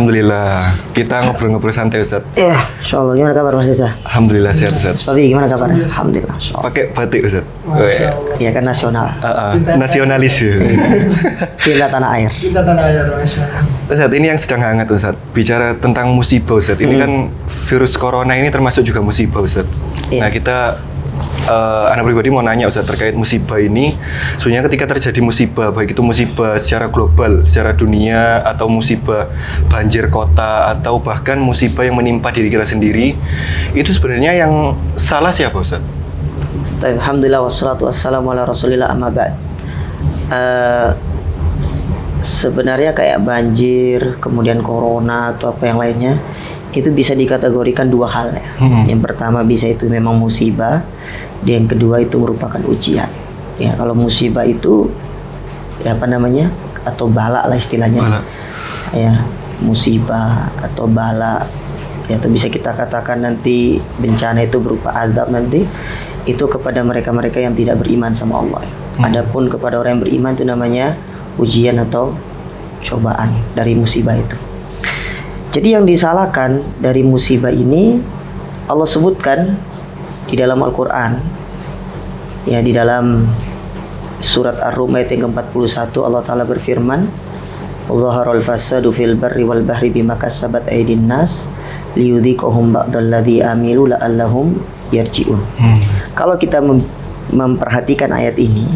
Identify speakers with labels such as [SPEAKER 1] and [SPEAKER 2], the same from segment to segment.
[SPEAKER 1] Alhamdulillah. Kita ngobrol-ngobrol santai Ustaz.
[SPEAKER 2] Ya, insyaallah. Gimana kabar Mas Desa?
[SPEAKER 1] Alhamdulillah sehat Ustaz.
[SPEAKER 2] Mas Fabi gimana kabar? Alhamdulillah. Insyaallah.
[SPEAKER 1] Pakai batik Ustaz.
[SPEAKER 2] Iya kan nasional.
[SPEAKER 1] Nasionalis.
[SPEAKER 2] Cinta tanah air.
[SPEAKER 3] Cinta tanah air, Masya Allah.
[SPEAKER 1] Ustaz, ini yang sedang hangat Ustaz. Bicara tentang musibah Ustaz. Ini kan virus corona ini termasuk juga musibah Ustaz.
[SPEAKER 2] Iya.
[SPEAKER 1] Nah, kita anak pribadi mau nanya Ustaz terkait musibah ini. Sebenarnya ketika terjadi musibah, baik itu musibah secara global, secara dunia, atau musibah banjir kota, atau bahkan musibah yang menimpa diri kita sendiri, itu sebenarnya yang salah siapa Ustaz?
[SPEAKER 2] Alhamdulillah wassalatu wassalamu ala rasulillah amma ba'd. Sebenarnya kayak banjir, kemudian corona atau apa yang lainnya, itu bisa dikategorikan dua hal ya. Yang pertama bisa itu memang musibah, dan yang kedua itu merupakan ujian. Ya, kalau musibah itu ya apa namanya? Atau bala lah istilahnya.
[SPEAKER 1] Bala.
[SPEAKER 2] Ya, musibah atau bala. Ya, atau bisa kita katakan nanti bencana itu berupa azab nanti itu kepada mereka-mereka yang tidak beriman sama Allah. Adapun kepada orang yang beriman itu namanya ujian atau cobaan dari musibah itu. Jadi yang disalahkan dari musibah ini Allah sebutkan di dalam Al-Quran, ya, di dalam surat Ar-Rum ayat yang ke-41 Allah Ta'ala berfirman, "Zaharal fasadu fil barri wal bahri bima kasabat aydin nas liyudhiqahum ba'dalladzi amilu la'allahum yarji'un." Kalau kita memperhatikan ayat ini,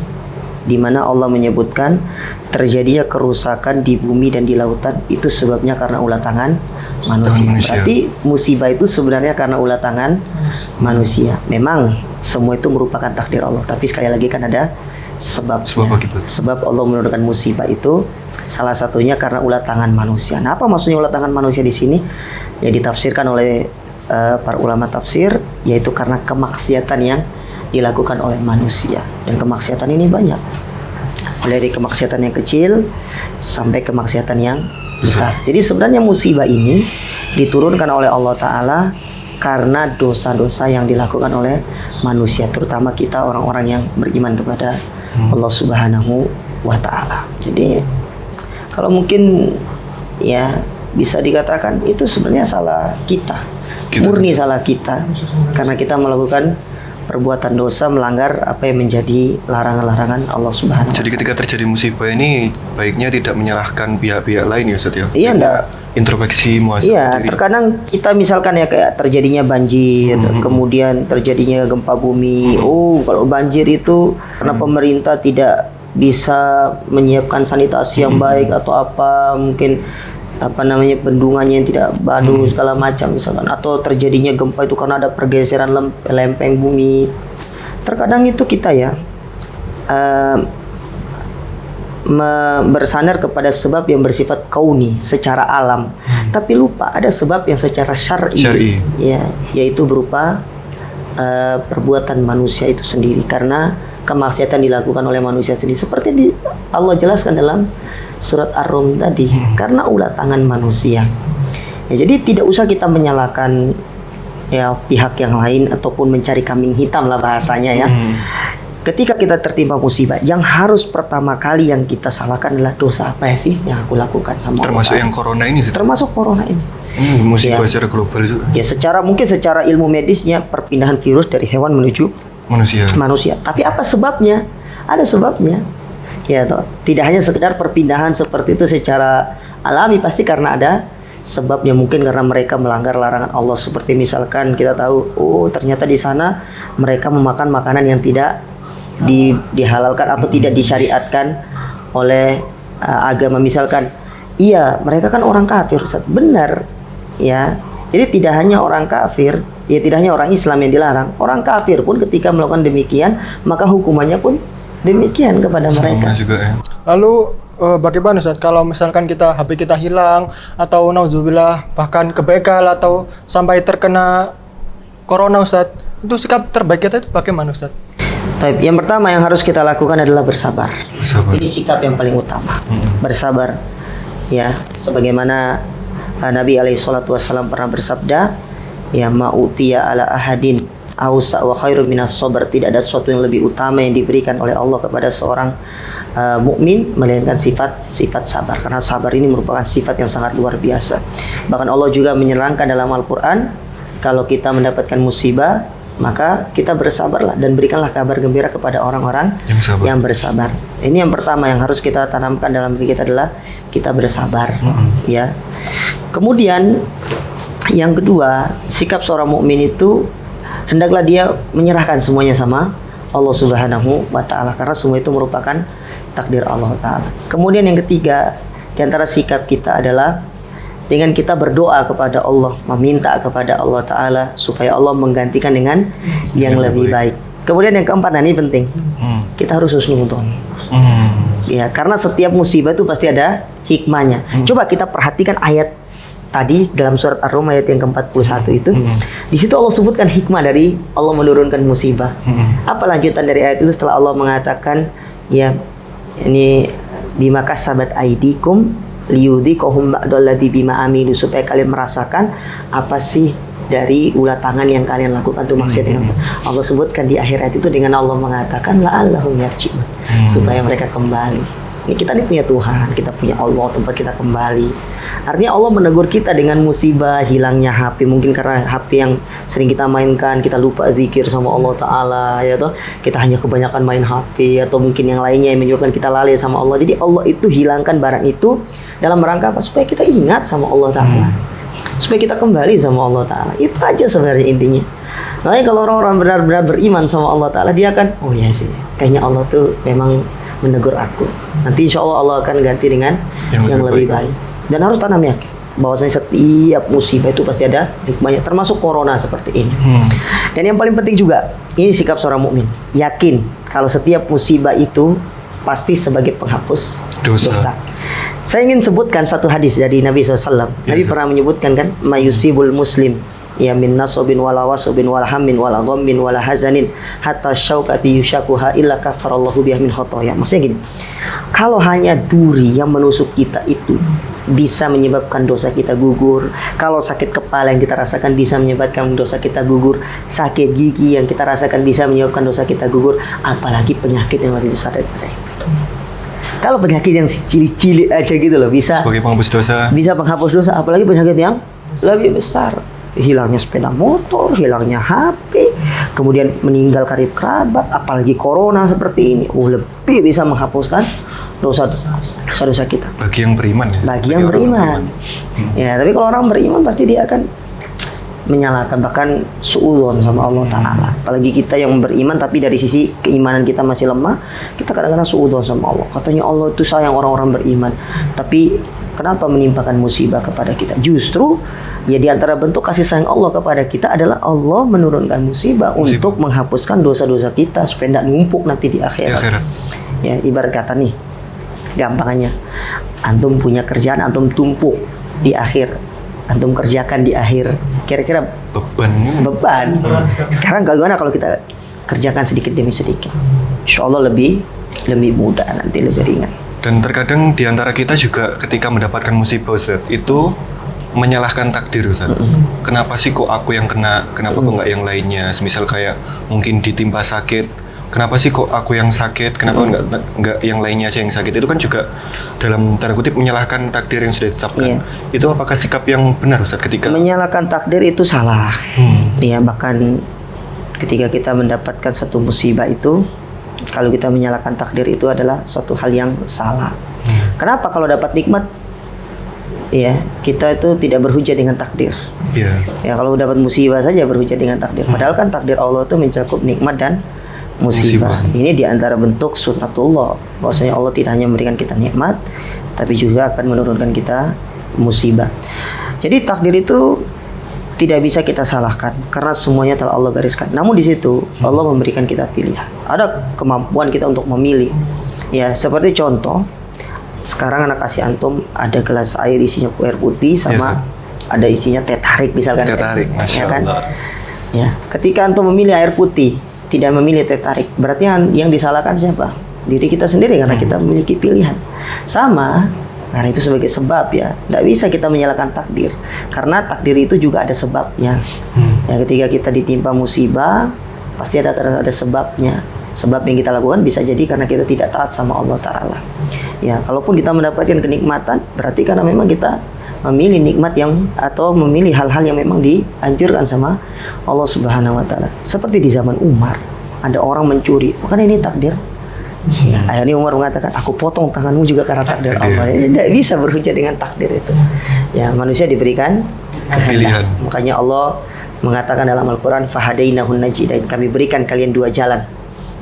[SPEAKER 2] di mana Allah menyebutkan terjadinya kerusakan di bumi dan di lautan itu sebabnya karena ulah tangan manusia. Berarti musibah itu sebenarnya karena ulah tangan manusia. Memang semua itu merupakan takdir Allah, tapi sekali lagi kan ada sebab. Sebab Allah menurunkan musibah itu salah satunya karena ulah tangan manusia. Nah, apa maksudnya ulah tangan manusia di sini? Ya ditafsirkan oleh para ulama tafsir, yaitu karena kemaksiatan yang dilakukan oleh manusia. Dan kemaksiatan ini banyak, mulai dari kemaksiatan yang kecil sampai kemaksiatan yang besar. Jadi sebenarnya musibah ini diturunkan oleh Allah Ta'ala karena dosa-dosa yang dilakukan oleh manusia, terutama kita orang-orang yang beriman kepada Allah Subhanahu wa Ta'ala. Jadi kalau mungkin ya bisa dikatakan itu sebenarnya salah kita. Murni salah kita, karena kita melakukan perbuatan dosa, melanggar apa yang menjadi larangan-larangan Allah Subhanahu wa Ta'ala.
[SPEAKER 1] Jadi ketika terjadi musibah ini baiknya tidak menyerahkan pihak-pihak lain ya Ustaz ya?
[SPEAKER 2] Iya, enggak.
[SPEAKER 1] Introspeksi muhasabah
[SPEAKER 2] Iya,
[SPEAKER 1] diri.
[SPEAKER 2] terkadang kita misalkan ya kayak terjadinya banjir, kemudian terjadinya gempa bumi. Oh, kalau banjir itu karena pemerintah tidak bisa menyiapkan sanitasi yang baik atau apa, mungkin apa namanya bendungannya yang tidak bagus segala macam misalkan, atau terjadinya gempa itu karena ada pergeseran lempeng bumi. Terkadang itu kita ya bersandar kepada sebab yang bersifat kauni secara alam, tapi lupa ada sebab yang secara syar'i. Ya, yaitu berupa perbuatan manusia itu sendiri, karena kemaksiatan dilakukan oleh manusia sendiri, seperti Allah jelaskan dalam surat Ar-Rum tadi, karena ulah tangan manusia. Ya, jadi tidak usah kita menyalahkan ya pihak yang lain ataupun mencari kambing hitam lah bahasanya ya. Ketika kita tertimpa musibah, yang harus pertama kali yang kita salahkan adalah dosa apa ya sih yang aku lakukan sama
[SPEAKER 1] termasuk
[SPEAKER 2] Allah.
[SPEAKER 1] yang corona ini sih.
[SPEAKER 2] Termasuk corona ini.
[SPEAKER 1] Musibah
[SPEAKER 2] Ya.
[SPEAKER 1] secara global itu.
[SPEAKER 2] Ya mungkin secara ilmu medisnya perpindahan virus dari hewan menuju manusia. Tapi apa sebabnya? Ada sebabnya. Ya, toh. Tidak hanya sekedar perpindahan seperti itu secara alami, pasti karena ada sebabnya. Mungkin karena mereka melanggar larangan Allah, seperti misalkan kita tahu, oh ternyata di sana mereka memakan makanan yang tidak dihalalkan atau tidak disyariatkan oleh agama. Misalkan, iya mereka kan orang kafir, Ustaz. Benar, ya. Jadi tidak hanya orang kafir, ya tidak hanya orang Islam yang dilarang, orang kafir pun ketika melakukan demikian maka hukumannya pun demikian kepada mereka.
[SPEAKER 1] Juga, ya.
[SPEAKER 3] Lalu bagaimana Ustaz kalau misalkan HP kita hilang atau nauzubillah bahkan kebegal atau sampai terkena corona Ustaz, itu sikap terbaik kita itu bagaimana Ustaz?
[SPEAKER 2] Yang pertama yang harus kita lakukan adalah bersabar. Ini sikap yang paling utama. Bersabar. Ya, sebagaimana Nabi alaihi salatu wasallam pernah bersabda, ya ma'utiya ala ahadin ausa wa khairu minas sabr. Tidak ada sesuatu yang lebih utama yang diberikan oleh Allah kepada seorang mukmin, melainkan sifat sabar. Karena sabar ini merupakan sifat yang sangat luar biasa. Bahkan Allah juga menyerangkan dalam Al-Quran, kalau kita mendapatkan musibah, maka kita bersabarlah dan berikanlah kabar gembira kepada orang-orang yang bersabar. Ini yang pertama yang harus kita tanamkan dalam diri kita adalah kita bersabar, ya. Kemudian yang kedua, sikap seorang mukmin itu hendaklah dia menyerahkan semuanya sama Allah Subhanahu wa taala, karena semua itu merupakan takdir Allah taala. Kemudian yang ketiga, di antara sikap kita adalah dengan kita berdoa kepada Allah, meminta kepada Allah taala supaya Allah menggantikan dengan yang lebih baik. Kemudian yang keempat, nah ini penting. Kita harus husnudzon. Ya, karena setiap musibah itu pasti ada hikmahnya. Coba kita perhatikan ayat tadi dalam surat Ar-Rum ayat yang ke-41 itu. Di situ Allah sebutkan hikmah dari Allah menurunkan musibah. Apa lanjutan dari ayat itu setelah Allah mengatakan, ya ini bima kasabat aidikum liyudhiqahum ba'dalladzi bima amilu, supaya kalian merasakan apa sih dari ulah tangan yang kalian lakukan, itu maksudnya. Allah sebutkan di akhir ayat itu dengan Allah mengatakan la'allahum yarji'un, supaya mereka kembali. Ini kita ini punya Tuhan, kita punya Allah tempat kita kembali. Artinya Allah menegur kita dengan musibah hilangnya HP, mungkin karena HP yang sering kita mainkan, kita lupa zikir sama Allah Ta'ala, ya toh. Kita hanya kebanyakan main HP, atau mungkin yang lainnya yang menyebabkan kita lalai sama Allah. Jadi Allah itu hilangkan barang itu dalam rangka apa? Supaya kita ingat sama Allah Ta'ala, supaya kita kembali sama Allah Ta'ala. Itu aja sebenarnya intinya. Makanya kalau orang-orang benar-benar beriman sama Allah Ta'ala, dia akan, oh ya sih, kayaknya Allah tuh memang menegur aku. Nanti insya Allah Allah akan ganti dengan yang lebih baik. Dan harus tanam yakin bahwasanya setiap musibah itu pasti ada hikmahnya, termasuk corona seperti ini. Dan yang paling penting juga, ini sikap seorang mukmin, yakin kalau setiap musibah itu pasti sebagai penghapus dosa. Saya ingin sebutkan satu hadis dari Nabi SAW. Nabi pernah menyebutkan kan, mayusibul muslim ya min nasobin wala wasobin wala hammin wala dhammin wala hazanin hatta syaukati yushakuha illa kafarallahu biha min khotoya. Maksudnya gini, kalau hanya duri yang menusuk kita itu bisa menyebabkan dosa kita gugur, kalau sakit kepala yang kita rasakan bisa menyebabkan dosa kita gugur, sakit gigi yang kita rasakan bisa menyebabkan dosa kita gugur, apalagi penyakit yang lebih besar daripada itu. Kalau penyakit yang cilik-cilik aja gitu loh bisa
[SPEAKER 1] sebagai penghapus dosa,
[SPEAKER 2] bisa penghapus dosa, apalagi penyakit yang lebih besar. Hilangnya sepeda motor, hilangnya HP, kemudian meninggal karib kerabat, apalagi corona seperti ini, lebih bisa menghapuskan dosa-dosa kita.
[SPEAKER 1] Bagi yang beriman ya?
[SPEAKER 2] Bagi yang beriman. Ya, tapi kalau orang beriman pasti dia akan menyalahkan, bahkan suudzon sama Allah Ta'ala. Apalagi kita yang beriman tapi dari sisi keimanan kita masih lemah, kita kadang-kadang suudzon sama Allah. Katanya Allah itu sayang orang-orang beriman, tapi kenapa menimpakan musibah kepada kita? Justru ya di antara bentuk kasih sayang Allah kepada kita adalah Allah menurunkan musibah untuk menghapuskan dosa-dosa kita supaya tidak numpuk nanti di akhirat. Ya, ibarat kata nih, gampangnya, antum punya kerjaan, antum tumpuk di akhir, antum kerjakan di akhir, kira-kira beban. Sekarang bagaimana kalau kita kerjakan sedikit demi sedikit? Insya Allah lebih mudah, nanti lebih ringan.
[SPEAKER 1] Dan terkadang di antara kita juga ketika mendapatkan musibah, Ustaz, itu menyalahkan takdir, Ustaz. Kenapa sih kok aku yang kena, kenapa kok nggak yang lainnya? Semisal kayak mungkin ditimpa sakit, kenapa sih kok aku yang sakit, kenapa nggak yang lainnya aja yang sakit? Itu kan juga dalam tanda kutip menyalahkan takdir yang sudah ditetapkan. Itu apakah sikap yang benar, Ustaz, ketika
[SPEAKER 2] menyalahkan takdir itu salah? Ya, bahkan ketika kita mendapatkan satu musibah itu, kalau kita menyalahkan takdir itu adalah suatu hal yang salah. Kenapa? Kalau dapat nikmat, ya kita itu tidak berhujah dengan takdir. Ya, kalau dapat musibah saja berhujah dengan takdir. Padahal kan takdir Allah itu mencakup nikmat dan musibah. Ini diantara bentuk sunnatullah, bahwasanya Allah tidak hanya memberikan kita nikmat, tapi juga akan menurunkan kita musibah. Jadi takdir itu tidak bisa kita salahkan karena semuanya telah Allah gariskan. Namun di situ Allah memberikan kita pilihan. Ada kemampuan kita untuk memilih. Ya, seperti contoh, sekarang anak kasih antum ada gelas air isinya air putih sama ada isinya teh tarik misalkan.
[SPEAKER 1] Teh tarik, Masya
[SPEAKER 2] ya kan?
[SPEAKER 1] Allah.
[SPEAKER 2] Ya, ketika antum memilih air putih, tidak memilih teh tarik, berarti yang disalahkan siapa? Diri kita sendiri karena kita memiliki pilihan. Sama, karena itu sebagai sebab ya. Tidak bisa kita menyalahkan takdir, karena takdir itu juga ada sebabnya. Ya, ketika kita ditimpa musibah, pasti ada sebabnya. Sebab yang kita lakukan bisa jadi karena kita tidak taat sama Allah Ta'ala. Ya, kalaupun kita mendapatkan kenikmatan, berarti karena memang kita memilih nikmat yang atau memilih hal-hal yang memang dianjurkan sama Allah Subhanahu wa Ta'ala. Seperti di zaman Umar, ada orang mencuri, bukan ini takdir? Ya, akhirnya Umar mengatakan, aku potong tanganmu juga karena takdir Allah. Tidak bisa berhujah dengan takdir itu. Ya, manusia diberikan
[SPEAKER 1] Pilihan.
[SPEAKER 2] kehendak. Makanya Allah mengatakan dalam Al-Quran, fahadainahun najidain, kami berikan kalian dua jalan,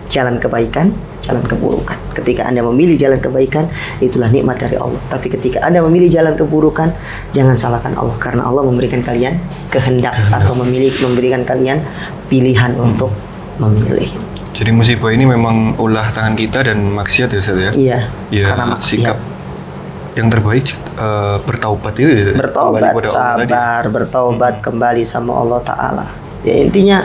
[SPEAKER 2] jalan kebaikan, jalan keburukan. Ketika Anda memilih jalan kebaikan, itulah nikmat dari Allah. Tapi ketika Anda memilih jalan keburukan, jangan salahkan Allah, karena Allah memberikan kalian kehendak atau memberikan kalian pilihan untuk memilih.
[SPEAKER 1] Jadi musibah ini memang ulah tangan kita dan maksiat ya Ustaz ya?
[SPEAKER 2] Iya,
[SPEAKER 1] Ya,
[SPEAKER 2] karena maksiat.
[SPEAKER 1] sikap yang terbaik bertaubat itu ya?
[SPEAKER 2] Bertaubat,
[SPEAKER 1] Kembali pada Allah tadi.
[SPEAKER 2] sabar, bertaubat kembali sama Allah Ta'ala. Ya, intinya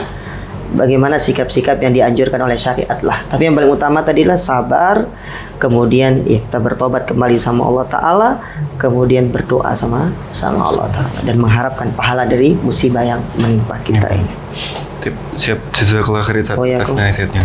[SPEAKER 2] bagaimana sikap-sikap yang dianjurkan oleh syariat lah. Tapi yang paling utama tadilah sabar, kemudian ya kita bertobat kembali sama Allah Ta'ala, kemudian berdoa sama Allah Ta'ala, dan mengharapkan pahala dari musibah yang menimpa kita ini.
[SPEAKER 1] Siap, jazakallah khairan
[SPEAKER 2] Oh, ya,
[SPEAKER 1] atas
[SPEAKER 2] kok.
[SPEAKER 1] nasihatnya.